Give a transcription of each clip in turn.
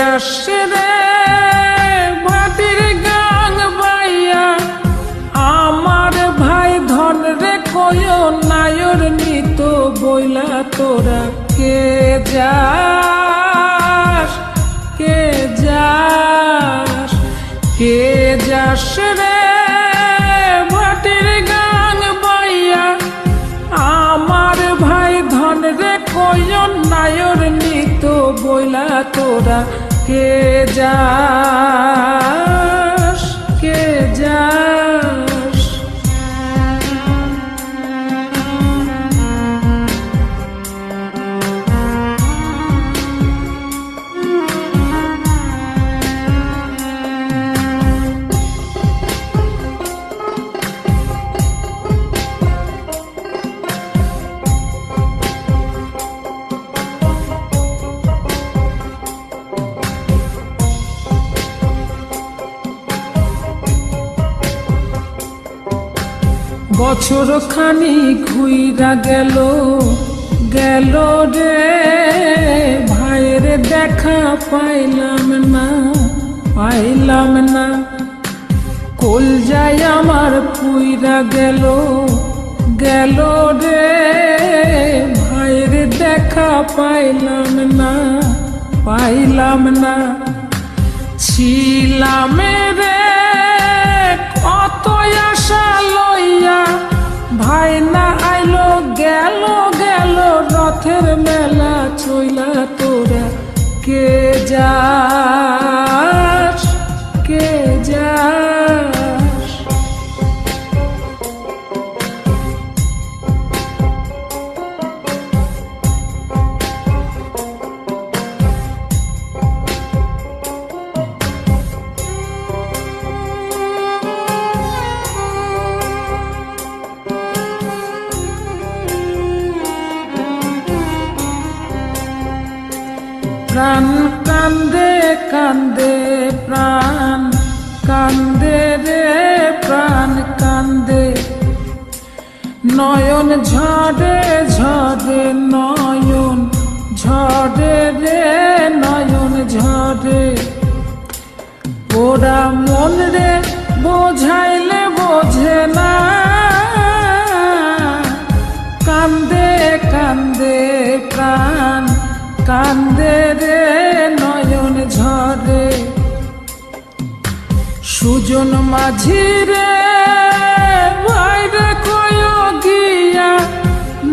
যাস রে ভাটির গাং বাইয়া আমার ভাই ধন রে কয় নায়র নিত বইলা তোরা কে যাস কে যাস কে যাস রে ভাটির গাং বাইয়া আমার ভাই ধন রে কয় নায়র নিত বইলা তোরা কে যাস কে যাস বছর খানি ঘুইরা গেল গেল রে ভাইয়ের দেখা পাইলাম না কল যাই আমার পুইরা গেল গেল রে ভাইয়ের দেখা পাইলাম না ছিলাম রে কত আশা লইয়া ভাই না আইলো গেল গেল রথের মেলা চইলা তোরা কে যাস কে যাস প্রাণ কান্দে কান্দে প্রাণ কান্দে রে প্রাণ কান্দে নয়ন ঝরে ঝরে নয়ন ঝরে রে নয়ন ঝরে ওরা মন রে বোঝাইলে বোঝে না কান্দে কান্দে প্রাণ কান্দে রে নয়ন ঝরে সুজন মাঝি রে ভাইরে কয় গিয়া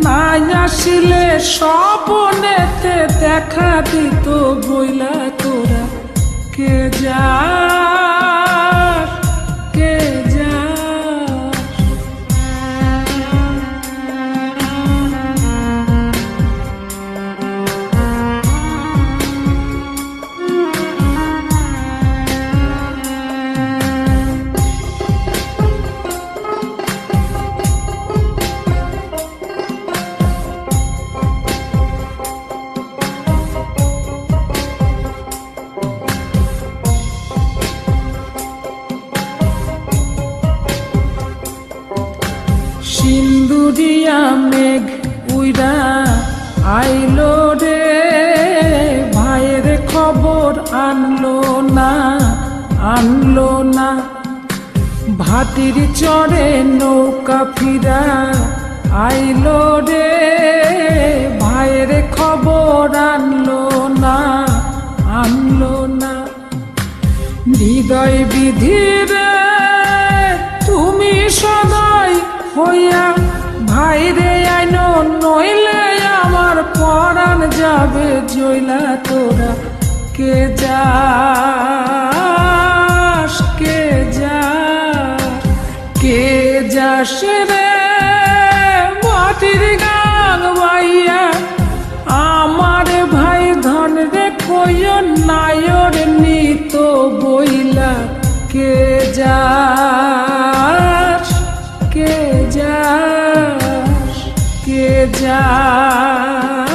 নাই আসিলে স্বপনেতে দেখা দিত বইলা তোরা কে যাস কে যাস সিন্দুরিয়া মেঘ উইরা আইলো রে ভাইয়ের খবর আনলো না ভাটির চড়ে নৌকা ফিরা আইলো রে ভাইয়ের খবর আনলো না হৃদয় বিধির তুমি সদয় হইয়া ভাইরে আইনো নইলে আমার পরাণ যাবে জইলা তোরা কে যাস কে যাস কে যাস রে মাটির গাং বাইয়া আমার ভাই ধন রে কই নায়র নিত বইলা কে যাস কে যাস কে যাস